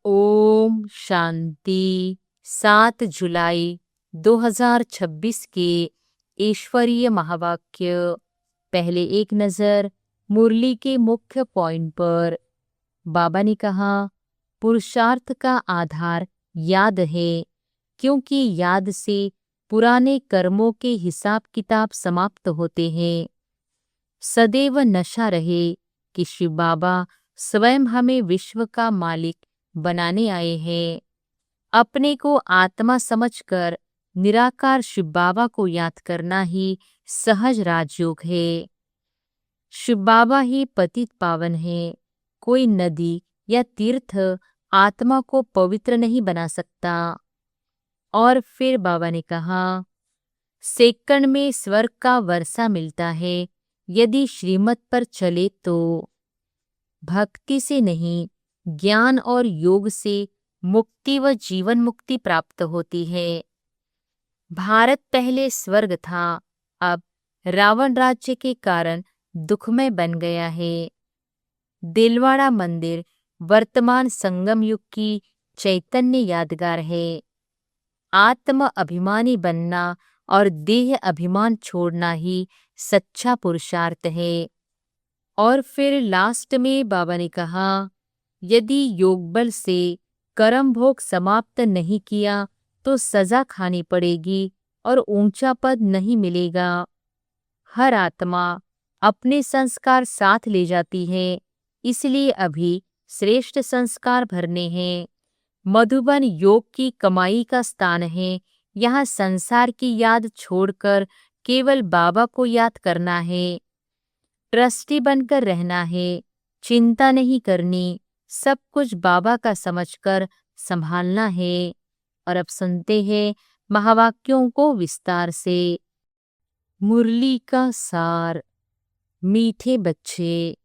ओम शांति। 7 जुलाई 2026 के ईश्वरीय महावाक्य। पहले एक नजर मुरली के मुख्य पॉइंट पर। बाबा ने कहा, पुरुषार्थ का आधार याद है, क्योंकि याद से पुराने कर्मों के हिसाब किताब समाप्त होते हैं। सदैव नशा रहे कि शिव बाबा स्वयं हमें विश्व का मालिक बनाने आए हैं। अपने को आत्मा समझकर निराकार शिव बाबा को याद करना ही सहज राजयोग है। शिव बाबा ही पतित पावन है। कोई नदी या तीर्थ आत्मा को पवित्र नहीं बना सकता। और फिर बाबा ने कहा, सेकंड में स्वर्ग का वर्षा मिलता है यदि श्रीमत पर चले तो। भक्ति से नहीं, ज्ञान और योग से मुक्ति व जीवन मुक्ति प्राप्त होती है। भारत पहले स्वर्ग था, अब रावण राज्य के कारण दुखमय बन गया है। दिलवाड़ा मंदिर वर्तमान संगम युग की चैतन्य यादगार है। आत्म अभिमानी बनना और देह अभिमान छोड़ना ही सच्चा पुरुषार्थ है। और फिर लास्ट में बाबा ने कहा, यदि योग बल से कर्म भोग समाप्त नहीं किया तो सजा खानी पड़ेगी और ऊंचा पद नहीं मिलेगा। हर आत्मा अपने संस्कार साथ ले जाती है, इसलिए अभी श्रेष्ठ संस्कार भरने हैं। मधुबन योग की कमाई का स्थान है। यहाँ संसार की याद छोड़कर केवल बाबा को याद करना है। ट्रस्टी बनकर रहना है, चिंता नहीं करनी, सब कुछ बाबा का समझकर संभालना है। और अब सुनते हैं महावाक्यों को विस्तार से। मुरली का सार। मीठे बच्चे,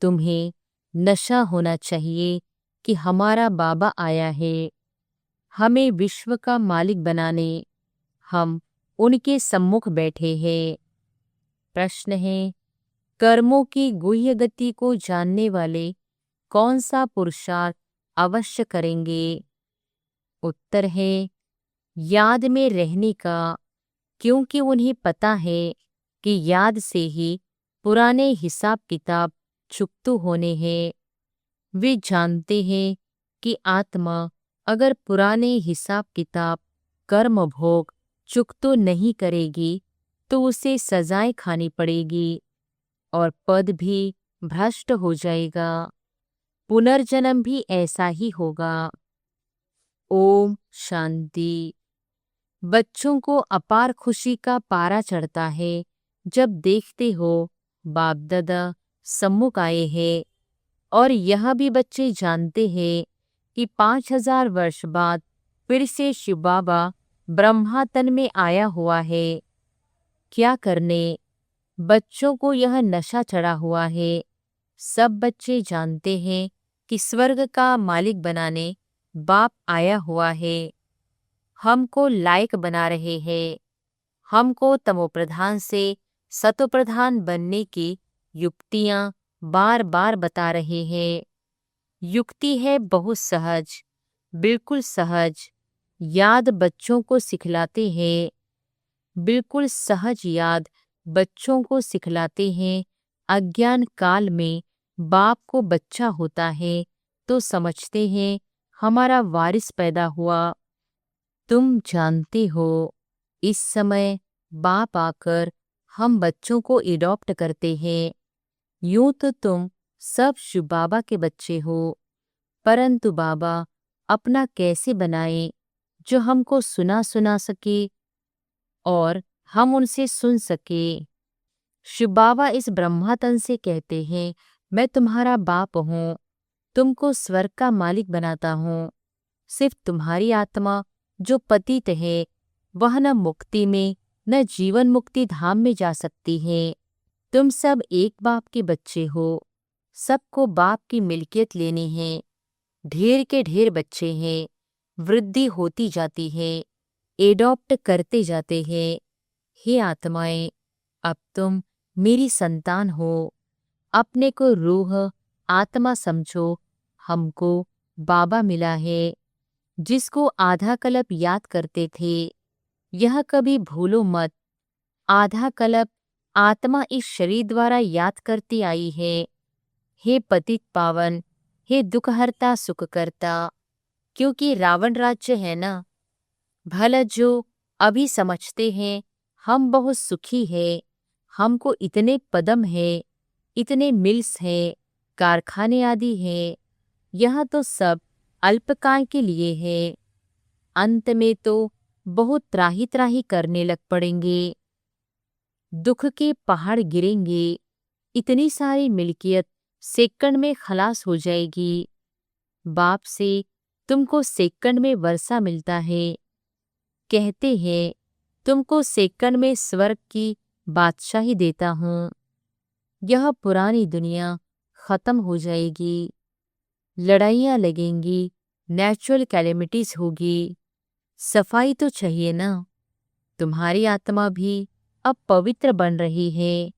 तुम्हें नशा होना चाहिए कि हमारा बाबा आया है हमें विश्व का मालिक बनाने। हम उनके सम्मुख बैठे हैं। प्रश्न है, कर्मों की गुह्य गति को जानने वाले कौन सा पुरुषार्थ अवश्य करेंगे? उत्तर है, याद में रहने का, क्योंकि उन्हें पता है कि याद से ही पुराने हिसाब किताब चुकतू होने हैं। वे जानते हैं कि आत्मा अगर पुराने हिसाब किताब कर्म भोग चुकतू नहीं करेगी तो उसे सजाएं खानी पड़ेगी और पद भी भ्रष्ट हो जाएगा। पुनर्जन्म भी ऐसा ही होगा। ओम शांति। बच्चों को अपार खुशी का पारा चढ़ता है जब देखते हो बाप दादा सम्मुख आए हैं। और यह भी बच्चे जानते हैं कि 5000 वर्ष बाद फिर से शिव बाबा ब्रह्मा तन में आया हुआ है। क्या करने? बच्चों को यह नशा चढ़ा हुआ है। सब बच्चे जानते हैं कि स्वर्ग का मालिक बनाने बाप आया हुआ है। हमको लायक बना रहे हैं। हमको तमोप्रधान से सतोप्रधान बनने की युक्तियां बार बार बता रहे हैं। युक्ति है बहुत सहज, बिल्कुल सहज। याद बच्चों को सिखलाते हैं। बिल्कुल सहज याद बच्चों को सिखलाते हैं। अज्ञान काल में बाप को बच्चा होता है तो समझते हैं हमारा वारिस पैदा हुआ। तुम जानते हो इस समय बाप आकर हम बच्चों को एडॉप्ट करते हैं। यूं तो तुम सब शिव बाबा के बच्चे हो, परंतु बाबा अपना कैसे बनाए जो हमको सुना सुना सके और हम उनसे सुन सके। शिव बाबा इस ब्रह्मातन से कहते हैं, मैं तुम्हारा बाप हूँ, तुमको स्वर्ग का मालिक बनाता हूँ। सिर्फ तुम्हारी आत्मा जो पतित है वह न मुक्ति में न जीवन मुक्ति धाम में जा सकती है। तुम सब एक बाप के बच्चे हो, सबको बाप की मिल्कियत लेनी है। ढेर के ढेर बच्चे हैं, वृद्धि होती जाती है, एडॉप्ट करते जाते हैं। हे आत्माएं, अब तुम मेरी संतान हो। अपने को रूह आत्मा समझो, हमको बाबा मिला है जिसको आधा कल्प याद करते थे। यह कभी भूलो मत, आधा कल्प आत्मा इस शरीर द्वारा याद करती आई है। हे पतित पावन, हे दुखहर्ता सुखकर्ता। क्योंकि रावण राज्य है ना, भला जो अभी समझते हैं हम बहुत सुखी है, हमको इतने पदम है, इतने मिल्स है, कारखाने आदि है, यह तो सब अल्पकाल के लिए है। अंत में तो बहुत त्राही त्राही करने लग पड़ेंगे, दुख के पहाड़ गिरेंगे, इतनी सारी मिल्कियत सेकंड में खलास हो जाएगी। बाप से तुमको सेकंड में वर्षा मिलता है। कहते हैं तुमको सेकंड में स्वर्ग की बादशाही देता हूँ। यह पुरानी दुनिया खत्म हो जाएगी, लड़ाइयाँ लगेंगी, नेचुरल कैलेमिटीज होगी। सफाई तो चाहिए ना। तुम्हारी आत्मा भी अब पवित्र बन रही है।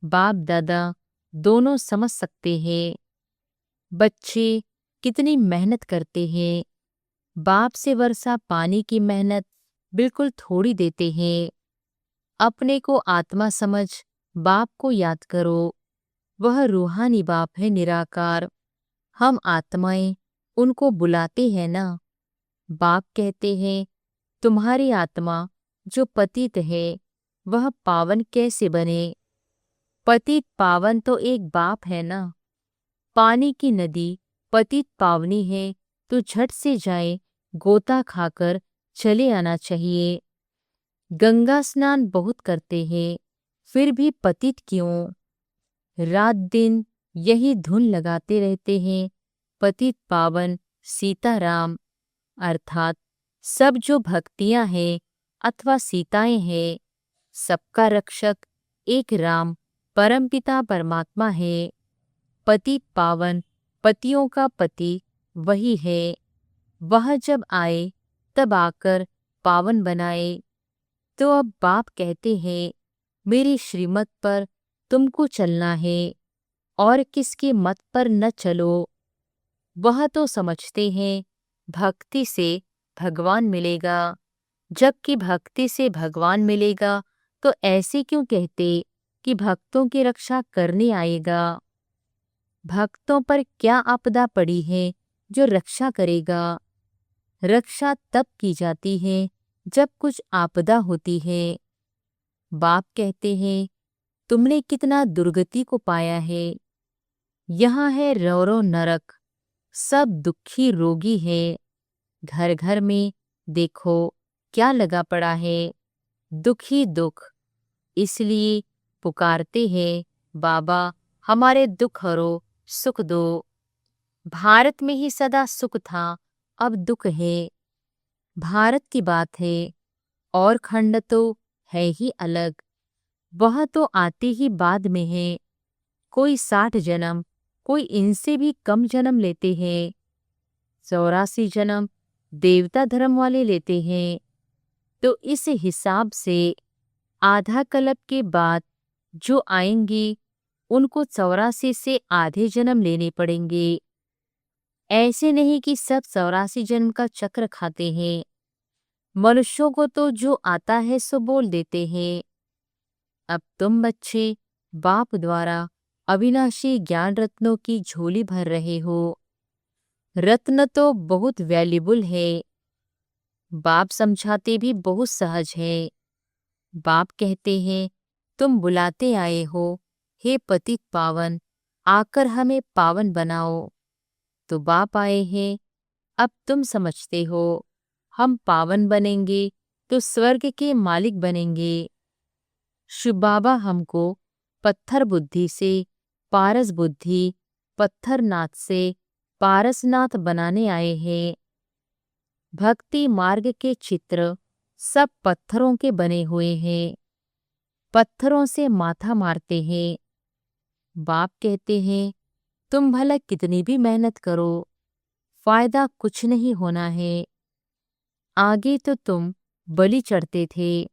बाप दादा दोनों समझ सकते हैं। बच्चे कितनी मेहनत करते हैं। बाप से वर्षा पानी की मेहनत बिल्कुल थोड़ी देते हैं। अपने को आत्मा समझ बाप को याद करो। वह रूहानी बाप है निराकार। हम आत्माएं उनको बुलाते हैं ना। बाप कहते हैं तुम्हारी आत्मा जो पतित है वह पावन कैसे बने। पतित पावन तो एक बाप है ना। पानी की नदी पतित पावनी है तो झट से जाए, गोता खाकर चले आना चाहिए। गंगा स्नान बहुत करते हैं, फिर भी पतित क्यों? रात दिन यही धुन लगाते रहते हैं, पतित पावन सीताराम। अर्थात सब जो भक्तियां हैं अथवा सीताएं हैं, सबका रक्षक एक राम परमपिता परमात्मा है। पतित पावन पतियों का पति वही है। वह जब आए तब आकर पावन बनाए। तो अब बाप कहते हैं मेरी श्रीमत पर तुमको चलना है और किसके मत पर न चलो। वह तो समझते हैं भक्ति से भगवान मिलेगा। जबकि भक्ति से भगवान मिलेगा तो ऐसे क्यों कहते कि भक्तों की रक्षा करने आएगा। भक्तों पर क्या आपदा पड़ी है जो रक्षा करेगा। रक्षा तब की जाती है जब कुछ आपदा होती है। बाप कहते हैं तुमने कितना दुर्गति को पाया है। यहाँ है रौरो नरक, सब दुखी रोगी है। घर घर में देखो क्या लगा पड़ा है, दुखी दुख। इसलिए पुकारते हैं बाबा हमारे दुख हरो, सुख दो। भारत में ही सदा सुख था, अब दुख है। भारत की बात है और खंड तो है ही अलग। वह तो आते ही बाद में है। कोई 60 जन्म, कोई इनसे भी कम जन्म लेते हैं। 84 जन्म देवता धर्म वाले लेते हैं। तो इस हिसाब से आधा कल्प के बाद जो आएंगी उनको 84 से आधे जन्म लेने पड़ेंगे। ऐसे नहीं कि सब 84 जन्म का चक्र खाते हैं। मनुष्यों को तो जो आता है सो बोल देते हैं। अब तुम बच्चे बाप द्वारा अविनाशी ज्ञान रत्नों की झोली भर रहे हो। रत्न तो बहुत वैल्यूबल है। बाप समझाते भी बहुत सहज है। बाप कहते हैं तुम बुलाते आए हो, हे पतित पावन, आकर हमें पावन बनाओ। तो बाप आए हैं, अब तुम समझते हो हम पावन बनेंगे तो स्वर्ग के मालिक बनेंगे। शिव बाबा हमको पत्थर बुद्धि से पारस बुद्धि, पत्थरनाथ से पारसनाथ बनाने आए हैं। भक्ति मार्ग के चित्र सब पत्थरों के बने हुए हैं। पत्थरों से माथा मारते हैं। बाप कहते हैं तुम भला कितनी भी मेहनत करो, फायदा कुछ नहीं होना है। आगे तो तुम बलि चढ़ते थे,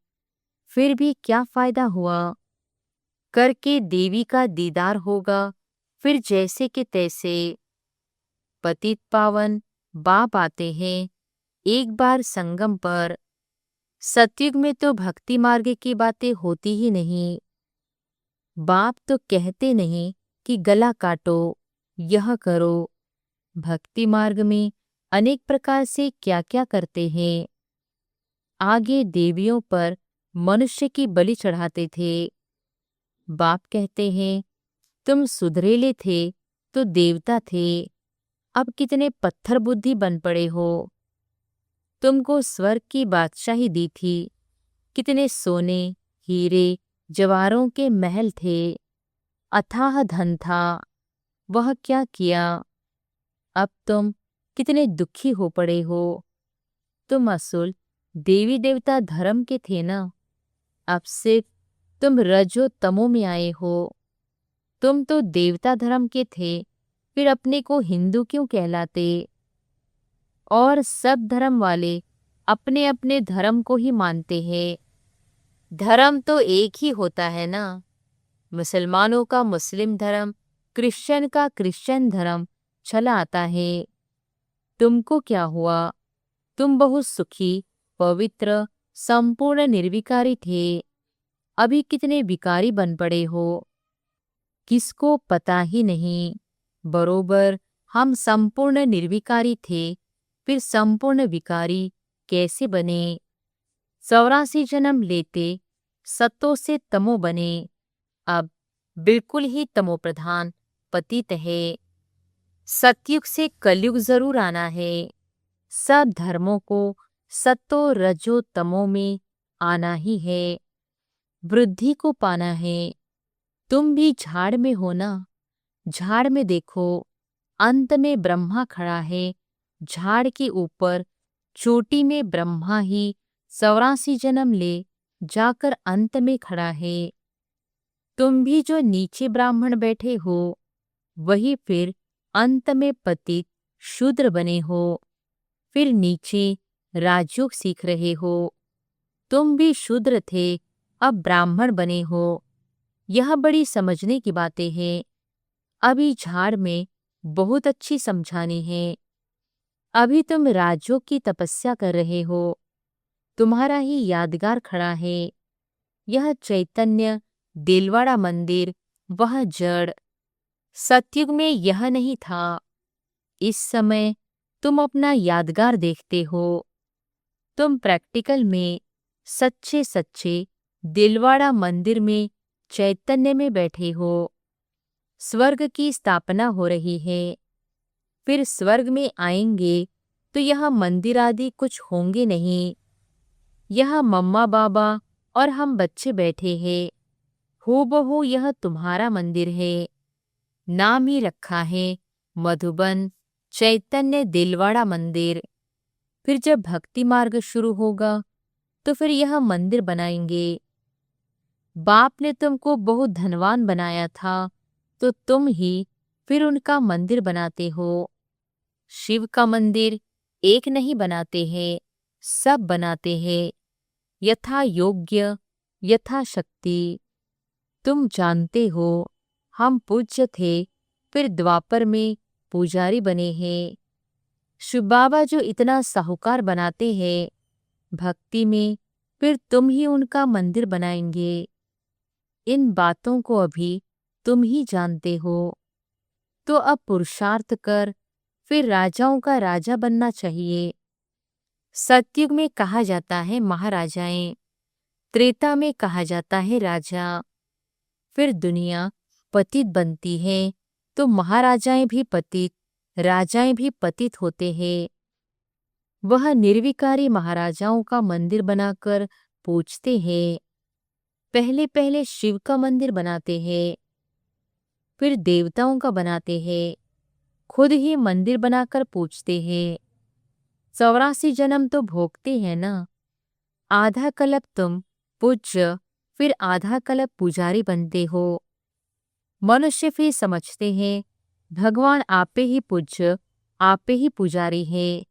फिर भी क्या फायदा हुआ। करके देवी का दीदार होगा, फिर जैसे के तैसे। पतित पावन बाप आते हैं एक बार संगम पर। सतयुग में तो भक्ति मार्ग की बातें होती ही नहीं। बाप तो कहते नहीं कि गला काटो, यह करो। भक्ति मार्ग में अनेक प्रकार से क्या क्या करते हैं। आगे देवियों पर मनुष्य की बलि चढ़ाते थे। बाप कहते हैं तुम सुधरेले थे तो देवता थे, अब कितने पत्थर बुद्धि बन पड़े हो। तुमको स्वर्ग की बादशाही दी थी, कितने सोने हीरे जवाहरों के महल थे, अथाह धन था, वह क्या किया। अब तुम कितने दुखी हो पड़े हो। तुम असूल देवी देवता धर्म के थे ना, अब सिर्फ तुम रजो तमो में आए हो। तुम तो देवता धर्म के थे, फिर अपने को हिंदू क्यों कहलाते। और सब धर्म वाले अपने अपने धर्म को ही मानते हैं। धर्म तो एक ही होता है ना। मुसलमानों का मुस्लिम धर्म, क्रिश्चियन का क्रिश्चियन धर्म चला आता है। तुमको क्या हुआ, तुम बहुत सुखी पवित्र संपूर्ण निर्विकारी थे, अभी कितने विकारी बन पड़े हो। किसको पता ही नहीं। बरोबर हम संपूर्ण निर्विकारी थे, फिर संपूर्ण विकारी कैसे बने। 84 जन्म लेते सत्तों से तमो बने, अब बिल्कुल ही तमो प्रधान पतित है। सतयुग से कलयुग जरूर आना है। सब धर्मों को सत्तो रजो तमो में आना ही है, वृद्धि को पाना है। तुम भी झाड़ में हो ना, झाड़ में देखो अंत में ब्रह्मा खड़ा है। झाड़ के ऊपर चोटी में ब्रह्मा ही 84 जन्म ले जाकर अंत में खड़ा है। तुम भी जो नीचे ब्राह्मण बैठे हो, वही फिर अंत में पतित शूद्र बने हो, फिर नीचे राजयोग सीख रहे हो। तुम भी शूद्र थे, अब ब्राह्मण बने हो। यह बड़ी समझने की बातें हैं। अभी झाड़ में बहुत अच्छी समझानी है। अभी तुम राजयोग की तपस्या कर रहे हो, तुम्हारा ही यादगार खड़ा है। यह चैतन्य दिलवाड़ा मंदिर, वह जड़। सतयुग में यह नहीं था। इस समय तुम अपना यादगार देखते हो। तुम प्रैक्टिकल में सच्चे सच्चे दिलवाड़ा मंदिर में चैतन्य में बैठे हो। स्वर्ग की स्थापना हो रही है। फिर स्वर्ग में आएंगे तो यह मंदिर आदि कुछ होंगे नहीं। यह मम्मा बाबा और हम बच्चे बैठे हैं। हूबहू यह तुम्हारा मंदिर है। नाम ही रखा है मधुबन चैतन्य दिलवाड़ा मंदिर। फिर जब भक्ति मार्ग शुरू होगा तो फिर यह मंदिर बनाएंगे। बाप ने तुमको बहुत धनवान बनाया था, तो तुम ही फिर उनका मंदिर बनाते हो। शिव का मंदिर एक नहीं बनाते हैं, सब बनाते हैं, यथा योग्य यथा शक्ति। तुम जानते हो हम पूज्य थे, फिर द्वापर में पुजारी बने हैं। शिव बाबा जो इतना साहूकार बनाते हैं, भक्ति में फिर तुम ही उनका मंदिर बनाएंगे। इन बातों को अभी तुम ही जानते हो, तो अब पुरुषार्थ कर फिर राजाओं का राजा बनना चाहिए। सतयुग में कहा जाता है महाराजाएं, त्रेता में कहा जाता है राजा। फिर दुनिया पतित बनती है तो महाराजाएं भी पतित, राजाएं भी पतित होते हैं। वह निर्विकारी महाराजाओं का मंदिर बनाकर पूजते हैं। पहले पहले शिव का मंदिर बनाते हैं, फिर देवताओं का बनाते हैं, खुद ही मंदिर बनाकर पूजते हैं। 84 जन्म तो भोगते हैं ना। आधा कल्प तुम पूज्य, फिर आधा कल्प पुजारी बनते हो। मनुष्य फिर समझते हैं भगवान आपे ही पूज्य, आपे ही पुजारी है।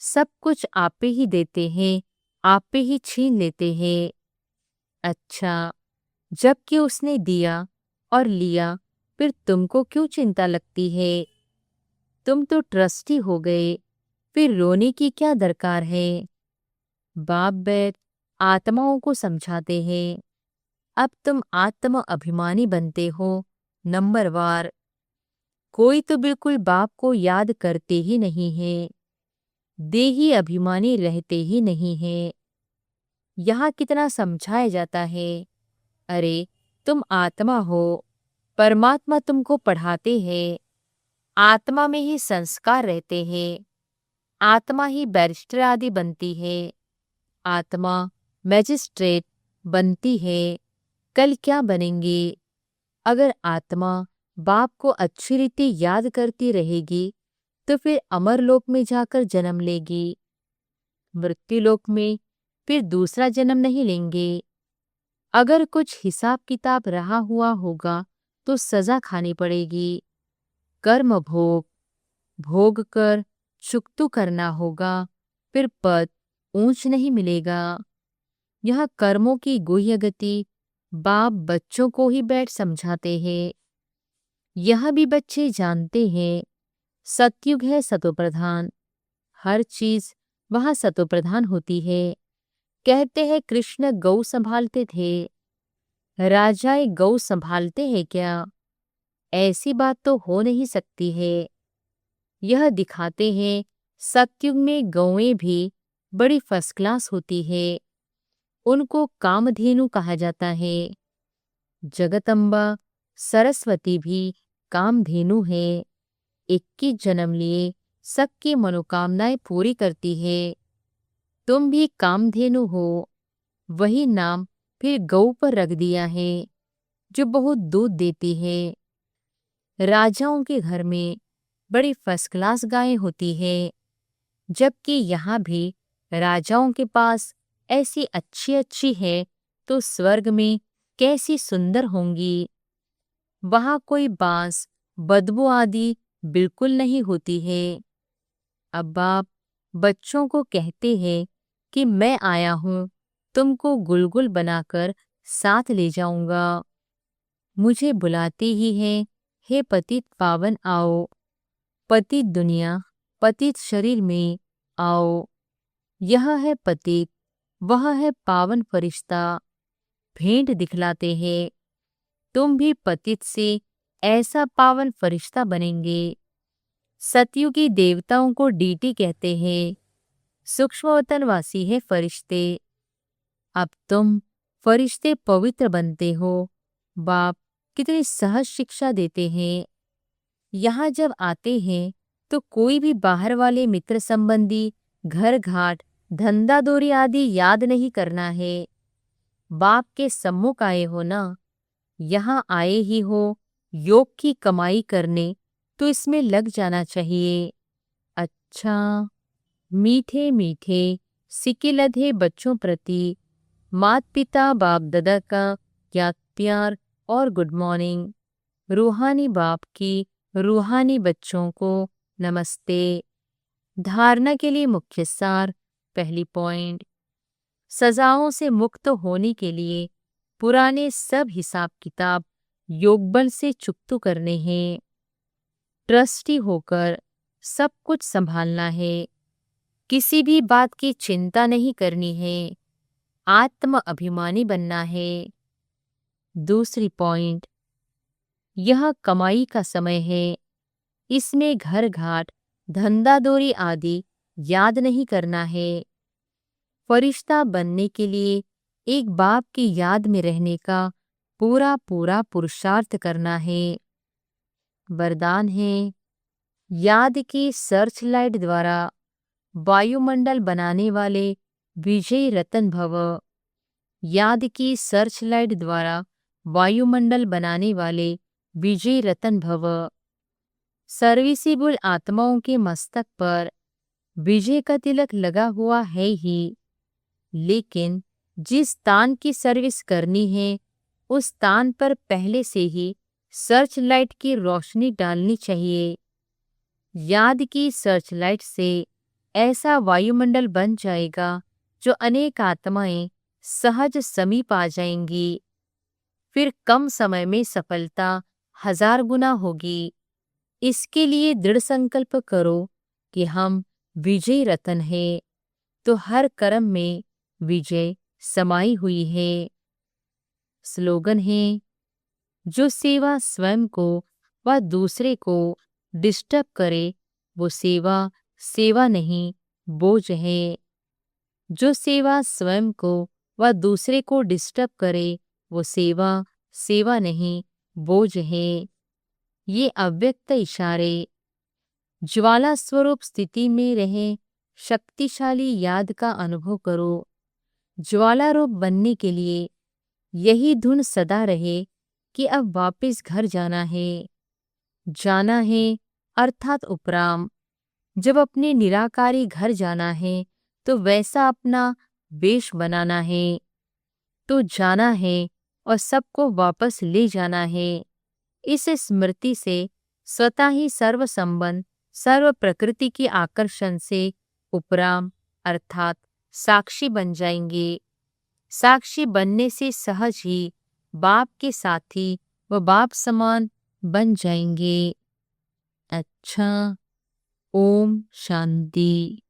सब कुछ आपे ही देते हैं, आपे ही छीन लेते हैं। अच्छा, जबकि उसने दिया और लिया, फिर तुमको क्यों चिंता लगती है। तुम तो ट्रस्टी हो गए, फिर रोने की क्या दरकार है। बाप बैठ आत्माओं को समझाते हैं, अब तुम आत्म अभिमानी बनते हो। नंबरवार, कोई तो बिल्कुल बाप को याद करते ही नहीं है, देही अभिमानी रहते ही नहीं है। यहाँ कितना समझाया जाता है, अरे तुम आत्मा हो, परमात्मा तुमको पढ़ाते हैं, आत्मा में ही संस्कार रहते हैं, आत्मा ही बैरिस्टर आदि बनती है, आत्मा मैजिस्ट्रेट बनती है। कल क्या बनेंगे? अगर आत्मा बाप को अच्छी रीति याद करती रहेगी तो फिर अमरलोक में जाकर जन्म लेगी, मृत्युलोक में फिर दूसरा जन्म नहीं लेंगे। अगर कुछ हिसाब किताब रहा हुआ होगा तो सजा खानी पड़ेगी। कर्म भोग भोग कर चुकतू करना होगा, फिर पद ऊंच नहीं मिलेगा। यह कर्मों की गुह्य गति बाप बच्चों को ही बैठ समझाते हैं। यह भी बच्चे जानते हैं, सतयुग है सतोप्रधान, हर चीज वहां सतोप्रधान होती है। कहते हैं कृष्ण गौ संभालते थे, राजाए गौ संभालते हैं क्या? ऐसी बात तो हो नहीं सकती है। यह दिखाते हैं सतयुग में गौएं भी बड़ी फर्स्ट क्लास होती है, उनको कामधेनु कहा जाता है। जगदम्बा सरस्वती भी कामधेनु है, 21 जन्म लिए सबकी मनोकामनाएं पूरी करती है। तुम भी कामधेनु हो, वही नाम फिर गौ पर रख दिया है जो बहुत दूध देती है। राजाओं के घर में बड़ी फर्स्ट क्लास गायें होती है, जबकि यहाँ भी राजाओं के पास ऐसी अच्छी अच्छी है तो स्वर्ग में कैसी सुंदर होंगी। वहाँ कोई बांस बदबू आदि बिल्कुल नहीं होती है। अब बाप बच्चों को कहते हैं कि मैं आया हूँ, तुमको गुलगुल बनाकर साथ ले जाऊंगा। मुझे बुलाते ही हैं, हे पतित पावन आओ, पतित दुनिया पतित शरीर में आओ। यह है पतित, वह है पावन फरिश्ता, भेंट दिखलाते हैं। तुम भी पतित से ऐसा पावन फरिश्ता बनेंगे। सतयुगी देवताओं को डीटी कहते हैं, सूक्ष्मवतनवासी है फरिश्ते। अब तुम फरिश्ते पवित्र बनते हो। बाप कितनी सहज शिक्षा देते हैं। यहाँ जब आते हैं तो कोई भी बाहर वाले मित्र संबंधी घर घाट धंधा दोरी आदि याद नहीं करना है। बाप के सम्मुख आए हो ना, यहाँ आए ही हो योग की कमाई करने, तो इसमें लग जाना चाहिए। अच्छा, मीठे मीठे सिके लधे बच्चों प्रति माता पिता बाप दादा का याद प्यार और गुड मॉर्निंग। रूहानी बाप की रूहानी बच्चों को नमस्ते। धारणा के लिए मुख्य सार, पहली पॉइंट, सजाओं से मुक्त होने के लिए पुराने सब हिसाब किताब योगबल से चुकतू करने हैं। ट्रस्टी होकर सब कुछ संभालना है, किसी भी बात की चिंता नहीं करनी है, आत्म अभिमानी बनना है। दूसरी पॉइंट, यह कमाई का समय है, इसमें घर घाट धंधा दोरी आदि याद नहीं करना है। फरिश्ता बनने के लिए एक बाप की याद में रहने का पूरा पूरा पुरुषार्थ करना है। वरदान है, याद की सर्च लाइट द्वारा वायुमंडल बनाने वाले विजय रतन भव। याद की सर्च लाइट द्वारा वायुमंडल बनाने वाले विजय रतन भव। सर्विसिबल आत्माओं के मस्तक पर विजय का तिलक लगा हुआ है ही, लेकिन जिस स्थान की सर्विस करनी है उस स्थान पर पहले से ही सर्च लाइट की रोशनी डालनी चाहिए। याद की सर्च लाइट से ऐसा वायुमंडल बन जाएगा जो अनेक आत्माएं सहज समीप आ जाएंगी। फिर कम समय में सफलता 1000 गुना होगी। इसके लिए दृढ़ संकल्प करो कि हम विजय रतन है, तो हर कर्म में विजय समाई हुई है। स्लोगन है, जो सेवा स्वयं को व दूसरे को डिस्टर्ब करे वो सेवा सेवा नहीं बोझ है। जो सेवा स्वयं को व दूसरे को डिस्टर्ब करे वो सेवा सेवा नहीं बोझ है। ये अव्यक्त इशारे ज्वाला स्वरूप स्थिति में रहे शक्तिशाली याद का अनुभव करो। ज्वाला रूप बनने के लिए यही धुन सदा रहे कि अब वापस घर जाना है। जाना है अर्थात उपराम। जब अपने निराकारी घर जाना है तो वैसा अपना वेश बनाना है। तो जाना है और सबको वापस ले जाना है। इस स्मृति से स्वतः ही सर्व संबंध सर्व प्रकृति के आकर्षण से उपराम अर्थात साक्षी बन जाएंगे। साक्षी बनने से सहज ही बाप के साथी व बाप समान बन जाएंगे। अच्छा, ओम शांति।